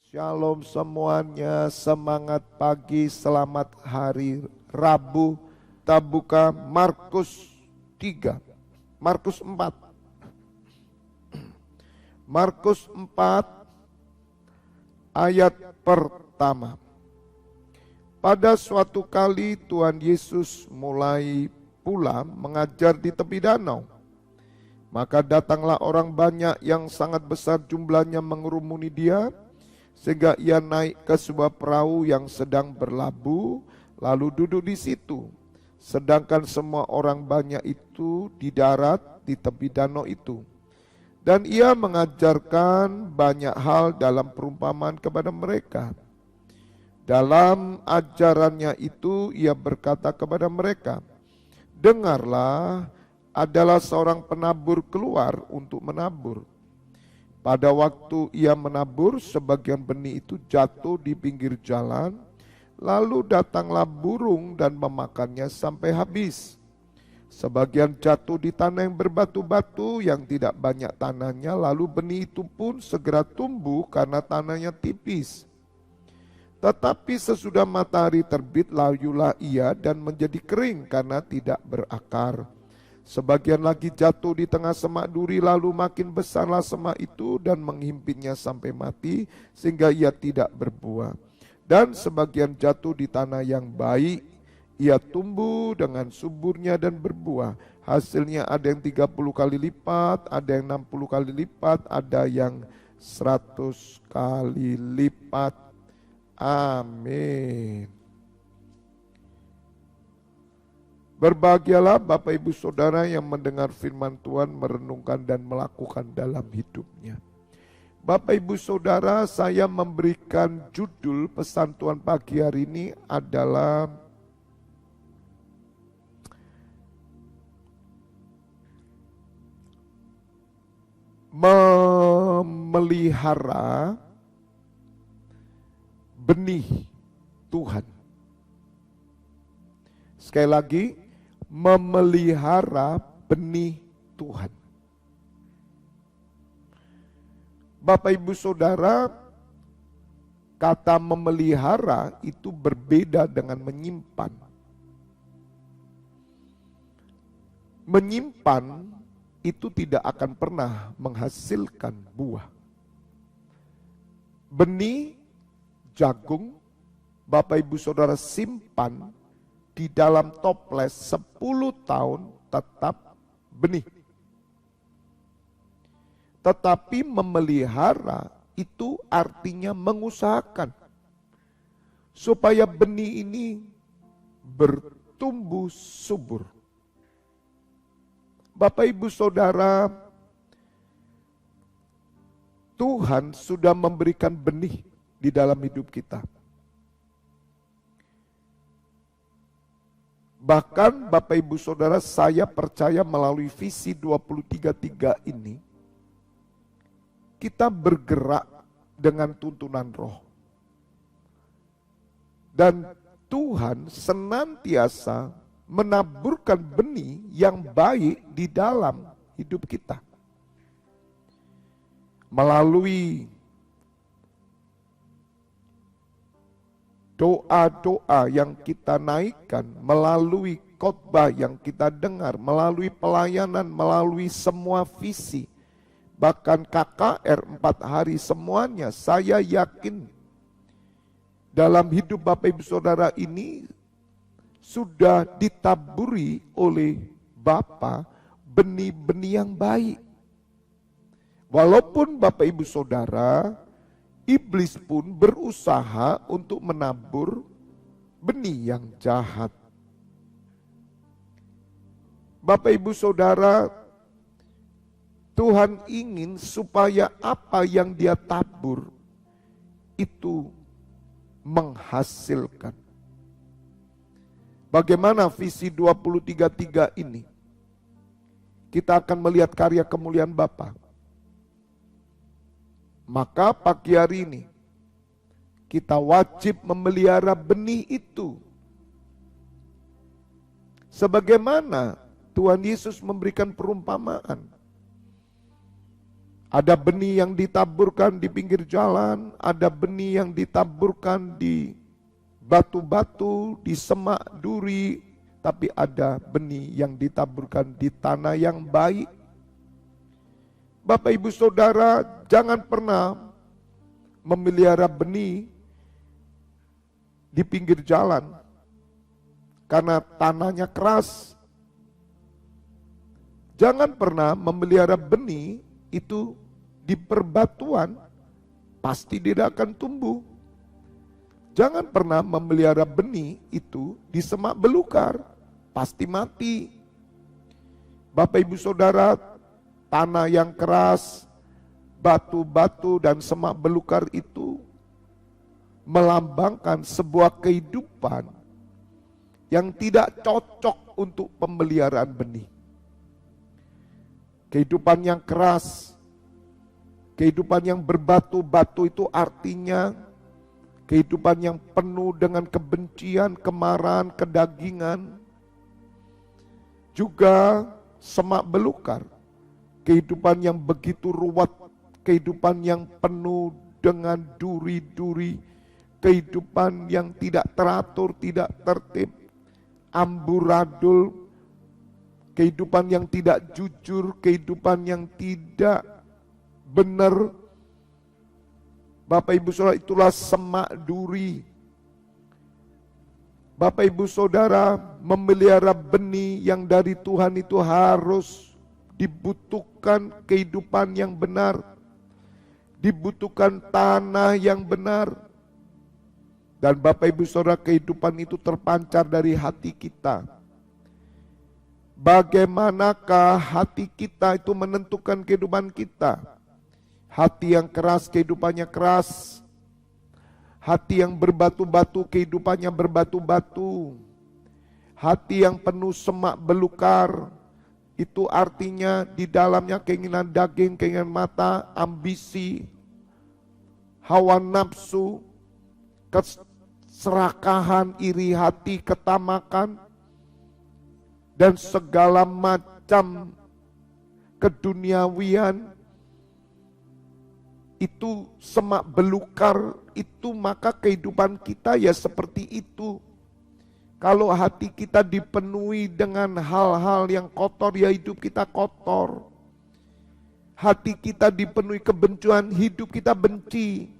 Shalom semuanya, semangat pagi, selamat hari Rabu. Kita buka Markus 3, Markus 4. Markus 4 ayat pertama. Pada suatu kali Tuhan Yesus mulai pula mengajar di tepi danau. Maka datanglah orang banyak yang sangat besar jumlahnya mengerumuni dia, sehingga ia naik ke sebuah perahu yang sedang berlabuh, lalu duduk di situ. Sedangkan semua orang banyak itu di darat di tepi danau itu. Dan ia mengajarkan banyak hal dalam perumpamaan kepada mereka. Dalam ajarannya itu ia berkata kepada mereka, "Dengarlah, adalah seorang penabur keluar untuk menabur. Pada waktu ia menabur, sebagian benih itu jatuh di pinggir jalan, lalu datanglah burung dan memakannya sampai habis. Sebagian jatuh di tanah yang berbatu-batu yang tidak banyak tanahnya, lalu benih itu pun segera tumbuh karena tanahnya tipis. Tetapi sesudah matahari terbit, layulah ia dan menjadi kering karena tidak berakar. Sebagian lagi jatuh di tengah semak duri, lalu makin besarlah semak itu dan menghimpitnya sampai mati, sehingga ia tidak berbuah. Dan sebagian jatuh di tanah yang baik, ia tumbuh dengan suburnya dan berbuah. Hasilnya ada yang 30 kali lipat, ada yang 60 kali lipat, ada yang 100 kali lipat." Amin. Berbahagialah Bapak Ibu Saudara yang mendengar firman Tuhan, merenungkan dan melakukan dalam hidupnya. Bapak Ibu Saudara, saya memberikan judul pesan Tuhan pagi hari ini adalah memelihara benih Tuhan. Sekali lagi, memelihara benih Tuhan. Bapak Ibu Saudara, kata memelihara itu berbeda dengan menyimpan. Menyimpan itu tidak akan pernah menghasilkan buah. Benih jagung, Bapak Ibu Saudara simpan di dalam toples 10 tahun tetap benih. Tetapi memelihara itu artinya mengusahakan supaya benih ini bertumbuh subur. Bapak Ibu Saudara, Tuhan sudah memberikan benih di dalam hidup kita. Bahkan Bapak Ibu Saudara, saya percaya melalui visi 2033 ini, kita bergerak dengan tuntunan roh. Dan Tuhan senantiasa menaburkan benih yang baik di dalam hidup kita. Melalui doa-doa yang kita naikkan, melalui khotbah yang kita dengar, melalui pelayanan, melalui semua visi, bahkan KKR 4 hari semuanya, saya yakin dalam hidup Bapak Ibu Saudara ini sudah ditaburi oleh Bapa benih-benih yang baik. Walaupun Bapak Ibu Saudara, iblis pun berusaha untuk menabur benih yang jahat. Bapak Ibu Saudara, Tuhan ingin supaya apa yang Dia tabur itu menghasilkan. Bagaimana visi 2033 ini? Kita akan melihat karya kemuliaan Bapa. Maka pagi hari ini kita wajib memelihara benih itu. Sebagaimana Tuhan Yesus memberikan perumpamaan. Ada benih yang ditaburkan di pinggir jalan, ada benih yang ditaburkan di batu-batu, di semak duri, tapi ada benih yang ditaburkan di tanah yang baik. Bapak Ibu Saudara, jangan pernah memelihara benih di pinggir jalan karena tanahnya keras. Jangan pernah memelihara benih itu di perbatuan, pasti tidak akan tumbuh. Jangan pernah memelihara benih itu di semak belukar, pasti mati. Bapak Ibu Saudara, tanah yang keras, batu-batu dan semak belukar itu melambangkan sebuah kehidupan yang tidak cocok untuk pemeliharaan benih. Kehidupan yang keras, kehidupan yang berbatu-batu itu artinya kehidupan yang penuh dengan kebencian, kemarahan, kedagingan. Juga semak belukar, kehidupan yang begitu ruwet, kehidupan yang penuh dengan duri-duri, kehidupan yang tidak teratur, tidak tertib, amburadul, kehidupan yang tidak jujur, kehidupan yang tidak benar. Bapak Ibu Saudara, itulah semak duri. Bapak Ibu Saudara, memelihara benih yang dari Tuhan itu harus dibutuhkan kehidupan yang benar, dibutuhkan tanah yang benar. Dan Bapak Ibu Saudara, kehidupan itu terpancar dari hati kita. Bagaimanakah hati kita itu menentukan kehidupan kita? Hati yang keras, kehidupannya keras. Hati yang berbatu-batu, kehidupannya berbatu-batu. Hati yang penuh semak belukar, itu artinya di dalamnya keinginan daging, keinginan mata, ambisi, hawa nafsu, keserakahan, iri hati, ketamakan, dan segala macam keduniawian. Itu semak belukar itu, maka kehidupan kita ya seperti itu. Kalau hati kita dipenuhi dengan hal-hal yang kotor, ya hidup kita kotor. Hati kita dipenuhi kebencian, hidup kita benci.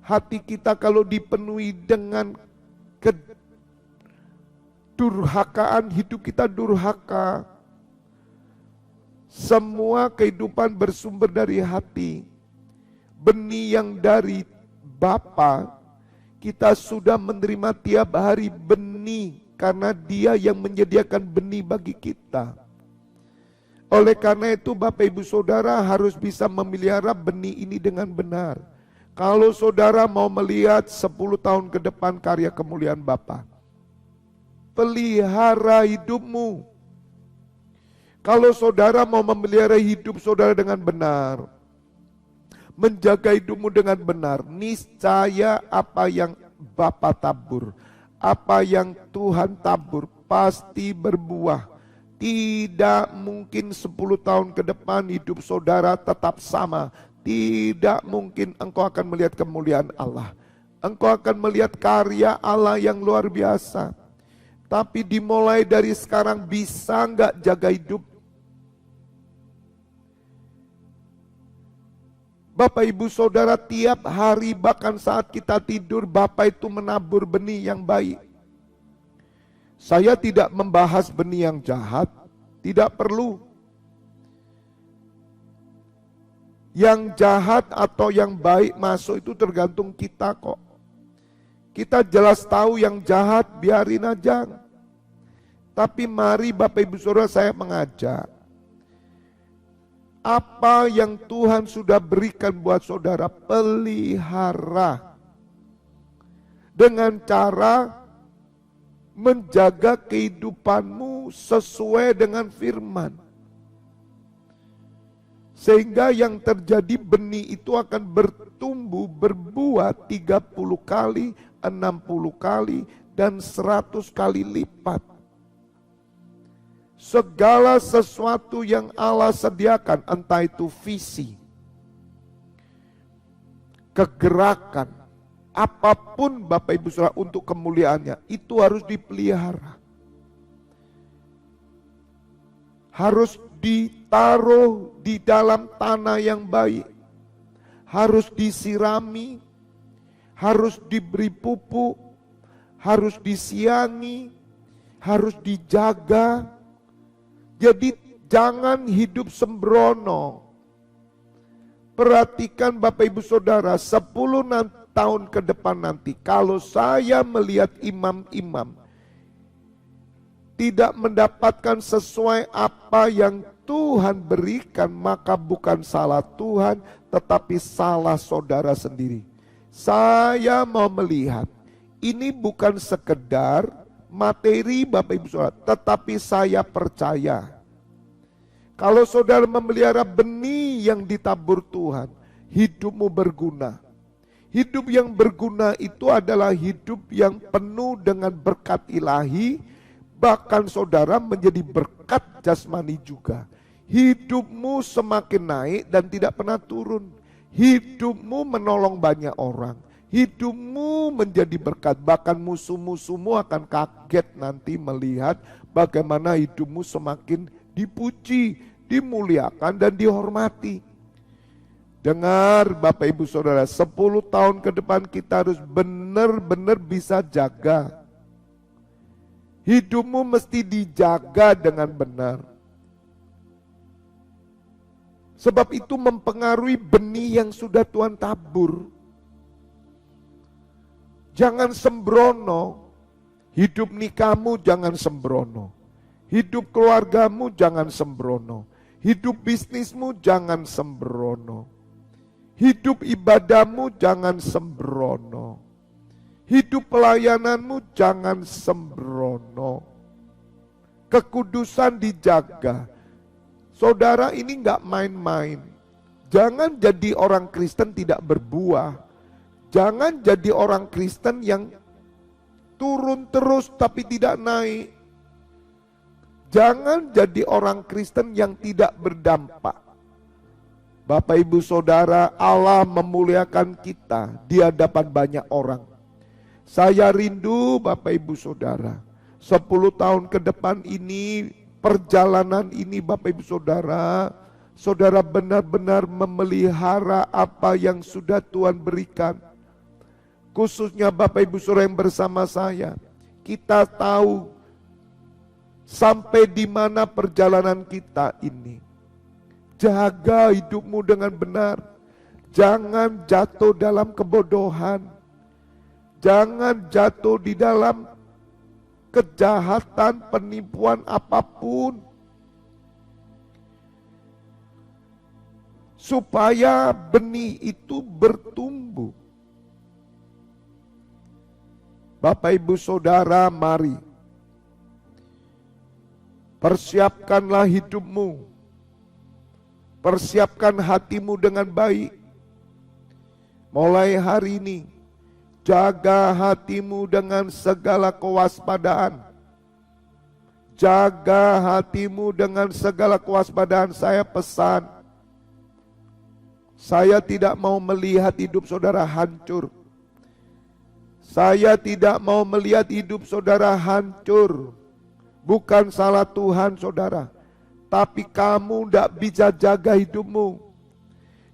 Hati kita kalau dipenuhi dengan durhakaan, hidup kita durhaka. Semua kehidupan bersumber dari hati. Benih yang dari Bapa, kita sudah menerima tiap hari benih, karena Dia yang menyediakan benih bagi kita. Oleh karena itu Bapak Ibu Saudara harus bisa memelihara benih ini dengan benar. Kalau saudara mau melihat 10 tahun ke depan karya kemuliaan Bapa, pelihara hidupmu. Kalau saudara mau memelihara hidup saudara dengan benar, menjaga hidupmu dengan benar, niscaya apa yang Bapa tabur, apa yang Tuhan tabur pasti berbuah. Tidak mungkin 10 tahun ke depan hidup saudara tetap sama. Tidak mungkin engkau akan melihat kemuliaan Allah. Engkau akan melihat karya Allah yang luar biasa. Tapi dimulai dari sekarang, bisa enggak jaga hidup? Bapak Ibu Saudara, tiap hari bahkan saat kita tidur, Bapak itu menabur benih yang baik. Saya tidak membahas benih yang jahat, tidak perlu. Yang jahat atau yang baik masuk itu tergantung kita kok. Kita jelas tahu yang jahat, biarin aja. Tapi mari Bapak Ibu Saudara, saya mengajak. Apa yang Tuhan sudah berikan buat saudara, pelihara. Dengan cara menjaga kehidupanmu sesuai dengan firman. Sehingga yang terjadi, benih itu akan bertumbuh, berbuah 30 kali, 60 kali, dan 100 kali lipat. Segala sesuatu yang Allah sediakan, entah itu visi, kegerakan, apapun Bapak Ibu Saudara untuk kemuliaannya, itu harus dipelihara. Harus ditaruh di dalam tanah yang baik. Harus disirami, harus diberi pupuk, harus disiangi, harus dijaga. Jadi jangan hidup sembrono. Perhatikan Bapak Ibu Saudara, 10 tahun ke depan nanti, kalau saya melihat imam-imam tidak mendapatkan sesuai apa yang Tuhan berikan, maka bukan salah Tuhan, tetapi salah saudara sendiri. Saya mau melihat, ini bukan sekedar materi Bapak Ibu Saudara, tetapi saya percaya kalau saudara memelihara benih yang ditabur Tuhan, hidupmu berguna. Hidup yang berguna itu adalah hidup yang penuh dengan berkat ilahi, bahkan saudara menjadi berkat jasmani juga. Hidupmu semakin naik dan tidak pernah turun. Hidupmu menolong banyak orang. Hidupmu menjadi berkat, bahkan musuh-musuhmu akan kaget nanti melihat bagaimana hidupmu semakin dipuji, dimuliakan dan dihormati. Dengar Bapak Ibu Saudara, 10 tahun ke depan kita harus benar-benar bisa jaga. Hidupmu mesti dijaga dengan benar. Sebab itu mempengaruhi benih yang sudah Tuhan tabur. Jangan sembrono, hidup nikahmu jangan sembrono, hidup keluargamu jangan sembrono, hidup bisnismu jangan sembrono, hidup ibadahmu jangan sembrono, hidup pelayananmu jangan sembrono. Kekudusan dijaga. Saudara, ini gak main-main. Jangan jadi orang Kristen tidak berbuah. Jangan jadi orang Kristen yang turun terus tapi tidak naik. Jangan jadi orang Kristen yang tidak berdampak. Bapak Ibu Saudara, Allah memuliakan kita di hadapan banyak orang. Saya rindu Bapak Ibu Saudara, 10 tahun ke depan ini, perjalanan ini Bapak Ibu Saudara, saudara benar-benar memelihara apa yang sudah Tuhan berikan. Khususnya Bapak Ibu Saudara yang bersama saya, kita tahu sampai di mana perjalanan kita ini. Jaga hidupmu dengan benar. Jangan jatuh dalam kebodohan. Jangan jatuh di dalam kejahatan, penipuan apapun. Supaya benih itu bertumbuh. Bapak Ibu Saudara, mari persiapkanlah hidupmu, persiapkan hatimu dengan baik. Mulai hari ini, jaga hatimu dengan segala kewaspadaan. Jaga hatimu dengan segala kewaspadaan. Saya pesan, saya tidak mau melihat hidup saudara hancur. Saya tidak mau melihat hidup saudara hancur. Bukan salah Tuhan saudara, tapi kamu tidak bisa jaga hidupmu.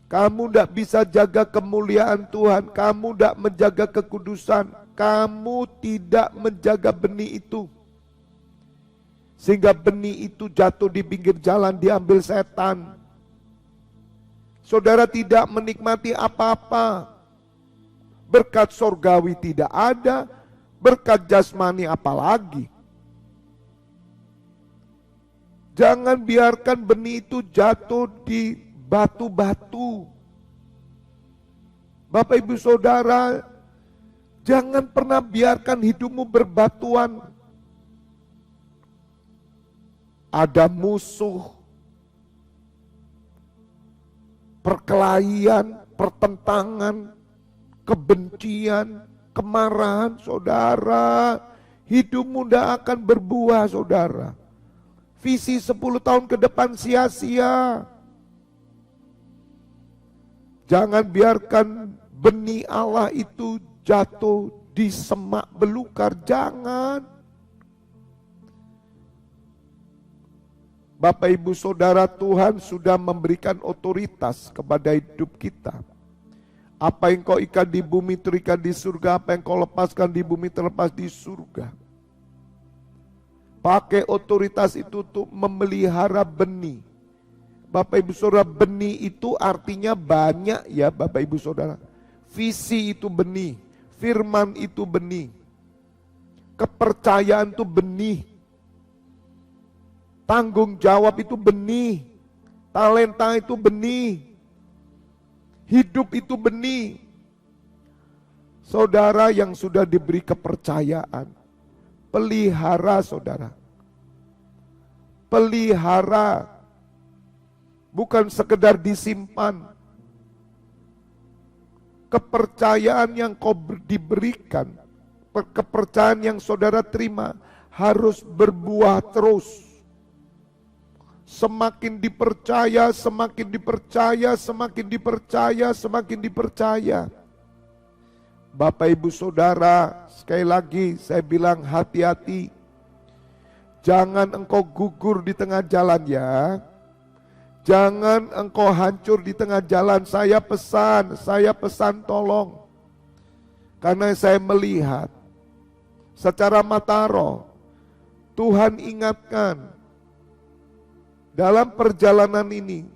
Kamu tidak bisa jaga kemuliaan Tuhan. Kamu tidak menjaga kekudusan. Kamu tidak menjaga benih itu. Sehingga benih itu jatuh di pinggir jalan, diambil setan. Saudara tidak menikmati apa-apa. Berkat sorgawi tidak ada, berkat jasmani apalagi. Jangan biarkan benih itu jatuh di batu-batu. Bapak Ibu Saudara, jangan pernah biarkan hidupmu berbatuan. Ada musuh, perkelahian, pertentangan, kebencian, kemarahan, saudara, hidupmu tidak akan berbuah, saudara. Visi 10 tahun ke depan sia-sia. Jangan biarkan benih Allah itu jatuh di semak belukar, jangan. Bapak Ibu Saudara, Tuhan sudah memberikan otoritas kepada hidup kita. Apa yang kau ikat di bumi terikat di surga, apa yang kau lepaskan di bumi terlepas di surga. Pakai otoritas itu untuk memelihara benih. Bapak Ibu Saudara, benih itu artinya banyak ya Bapak Ibu Saudara. Visi itu benih, firman itu benih, kepercayaan itu benih, tanggung jawab itu benih, talenta itu benih, hidup itu benih. Saudara yang sudah diberi kepercayaan, pelihara saudara. Pelihara, bukan sekedar disimpan. Kepercayaan yang kau diberikan, kepercayaan yang saudara terima harus berbuah terus. Semakin dipercaya, semakin dipercaya, semakin dipercaya, semakin dipercaya. Bapak Ibu Saudara, sekali lagi saya bilang hati-hati. Jangan engkau gugur di tengah jalan ya. Jangan engkau hancur di tengah jalan. Saya pesan tolong. Karena saya melihat secara mata roh, Tuhan ingatkan dalam perjalanan ini,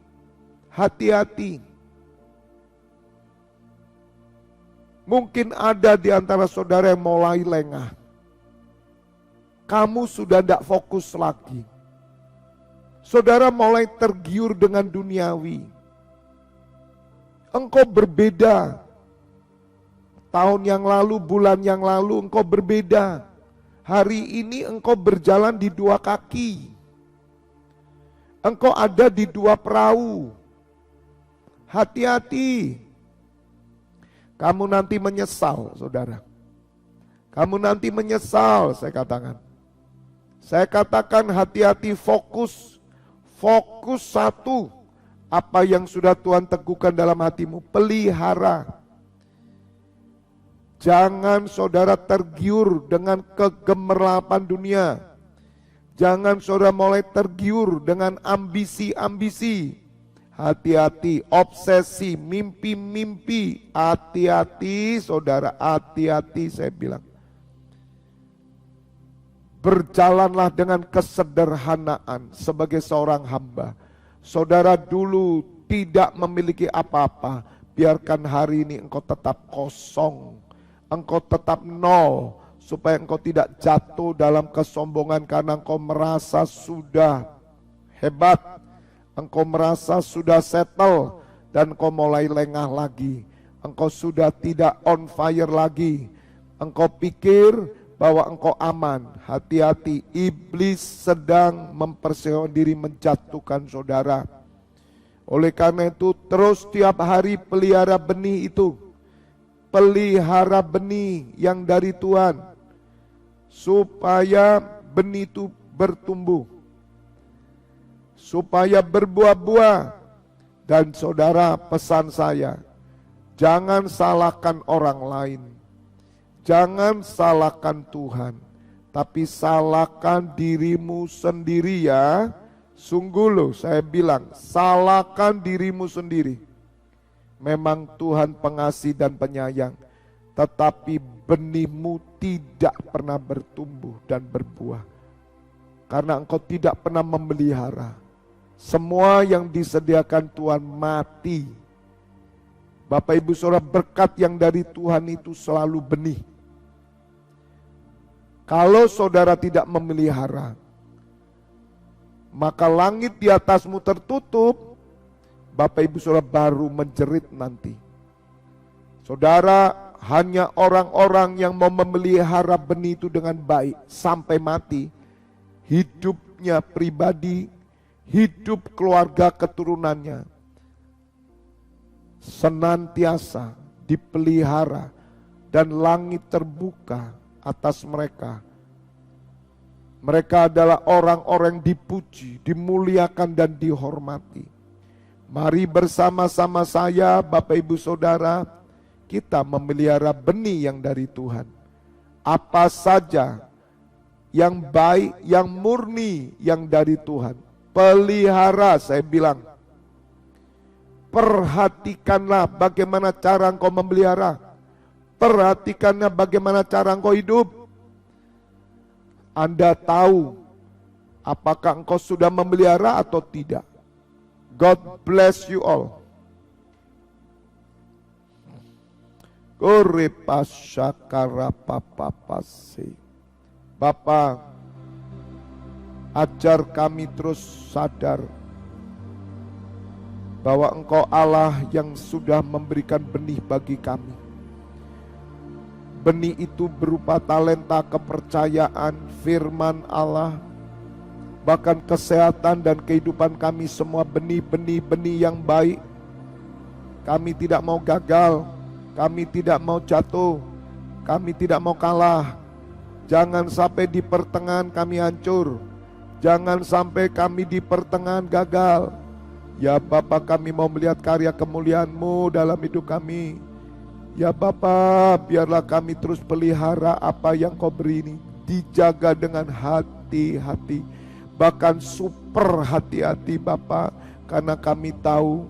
hati-hati. Mungkin ada di antara saudara yang mulai lengah. Kamu sudah tidak fokus lagi. Saudara mulai tergiur dengan duniawi. Engkau berbeda. Tahun yang lalu, bulan yang lalu engkau berbeda. Hari ini engkau berjalan di dua kaki. Engkau ada di dua perahu. Hati-hati. Kamu nanti menyesal, saudara. Kamu nanti menyesal, saya katakan. Saya katakan hati-hati, fokus. Fokus satu, apa yang sudah Tuhan teguhkan dalam hatimu, pelihara. Jangan saudara tergiur dengan kegemerlapan dunia. Jangan saudara mulai tergiur dengan ambisi-ambisi. Hati-hati, obsesi, mimpi-mimpi. Hati-hati saudara, hati-hati saya bilang. Berjalanlah dengan kesederhanaan sebagai seorang hamba. Saudara dulu tidak memiliki apa-apa, biarkan hari ini engkau tetap kosong, engkau tetap nol, supaya engkau tidak jatuh dalam kesombongan karena engkau merasa sudah hebat, engkau merasa sudah settle, dan engkau mulai lengah lagi, engkau sudah tidak on fire lagi, engkau pikir bahwa engkau aman. Hati-hati, iblis sedang mempersiapkan diri menjatuhkan saudara. Oleh karena itu terus tiap hari pelihara benih itu. Pelihara benih yang dari Tuhan. Supaya benih itu bertumbuh. Supaya berbuah-buah. Dan saudara, pesan saya, jangan salahkan orang lain. Jangan salahkan Tuhan, tapi salahkan dirimu sendiri ya. Sungguh loh saya bilang, salahkan dirimu sendiri. Memang Tuhan pengasih dan penyayang, tetapi benihmu tidak pernah bertumbuh dan berbuah. Karena engkau tidak pernah memelihara. Semua yang disediakan Tuhan mati. Bapak Ibu Saudara, berkat yang dari Tuhan itu selalu benih. Kalau saudara tidak memelihara, maka langit di atasmu tertutup, Bapak Ibu Saudara baru menjerit nanti. Saudara, hanya orang-orang yang mau memelihara benih itu dengan baik sampai mati, hidupnya pribadi, hidup keluarga keturunannya, senantiasa dipelihara dan langit terbuka atas mereka. Mereka adalah orang-orang dipuji, dimuliakan dan dihormati. Mari bersama-sama saya Bapak Ibu Saudara, kita memelihara benih yang dari Tuhan. Apa saja yang baik, yang murni, yang dari Tuhan, pelihara. Saya bilang, perhatikanlah bagaimana cara engkau memelihara. Perhatikanlah bagaimana cara engkau hidup. Anda tahu apakah engkau sudah memelihara atau tidak. God bless you all. Bapa, ajar kami terus sadar bahwa Engkau Allah yang sudah memberikan benih bagi kami. Benih itu berupa talenta, kepercayaan, firman Allah, bahkan kesehatan dan kehidupan kami semua benih-benih yang baik. Kami tidak mau gagal, kami tidak mau jatuh, kami tidak mau kalah. Jangan sampai di pertengahan kami hancur, jangan sampai kami di pertengahan gagal. Ya Bapa, kami mau melihat karya kemuliaan-Mu dalam hidup kami. Ya Bapa, biarlah kami terus pelihara apa yang Kau beri ini, dijaga dengan hati-hati, bahkan super hati-hati Bapa, karena kami tahu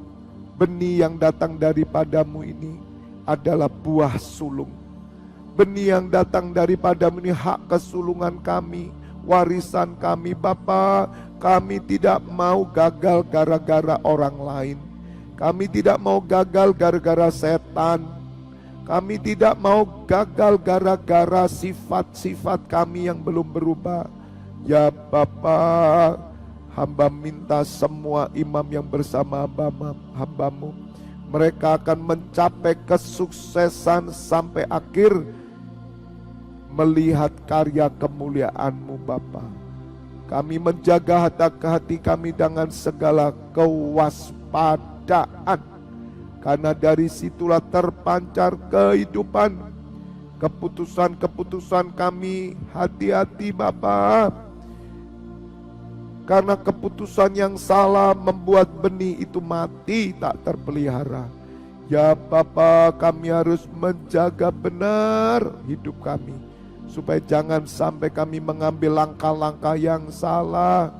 benih yang datang daripada-Mu ini adalah buah sulung. Benih yang datang daripada-Mu ini hak kesulungan kami, warisan kami Bapa. Kami tidak mau gagal gara-gara orang lain. Kami tidak mau gagal gara-gara setan. Kami tidak mau gagal gara-gara sifat-sifat kami yang belum berubah. Ya Bapa, hamba minta semua imam yang bersama hamba-Mu, mereka akan mencapai kesuksesan sampai akhir melihat karya kemuliaan-Mu Bapa. Kami menjaga hati kami dengan segala kewaspadaan, karena dari situlah terpancar kehidupan. Keputusan-keputusan kami hati-hati Bapa, karena keputusan yang salah membuat benih itu mati, tak terpelihara. Ya Bapa, kami harus menjaga benar hidup kami, supaya jangan sampai kami mengambil langkah-langkah yang salah,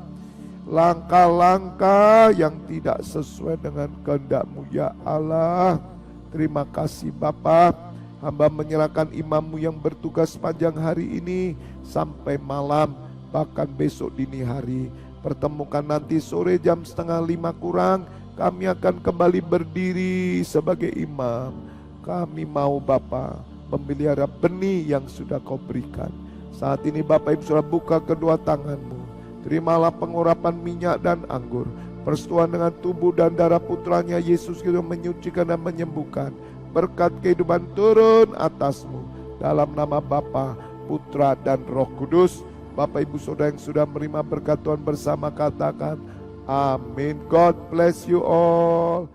langkah-langkah yang tidak sesuai dengan kehendak-Mu ya Allah. Terima kasih Bapa, hamba menyerahkan imam-Mu yang bertugas sepanjang hari ini sampai malam, bahkan besok dini hari. Pertemukan nanti sore jam 4:30 kurang, kami akan kembali berdiri sebagai imam. Kami mau Bapa memelihara benih yang sudah Kau berikan. Saat ini Bapak Ibu sudah buka kedua tangan-Mu. Terimalah pengurapan minyak dan anggur, persetujuan dengan tubuh dan darah putranya Yesus Kristus menyucikan dan menyembuhkan. Berkat kehidupan turun atas-Mu, dalam nama Bapa, Putra dan Roh Kudus. Bapak Ibu Saudara yang sudah menerima berkat Tuhan bersama, katakan amin. God bless you all.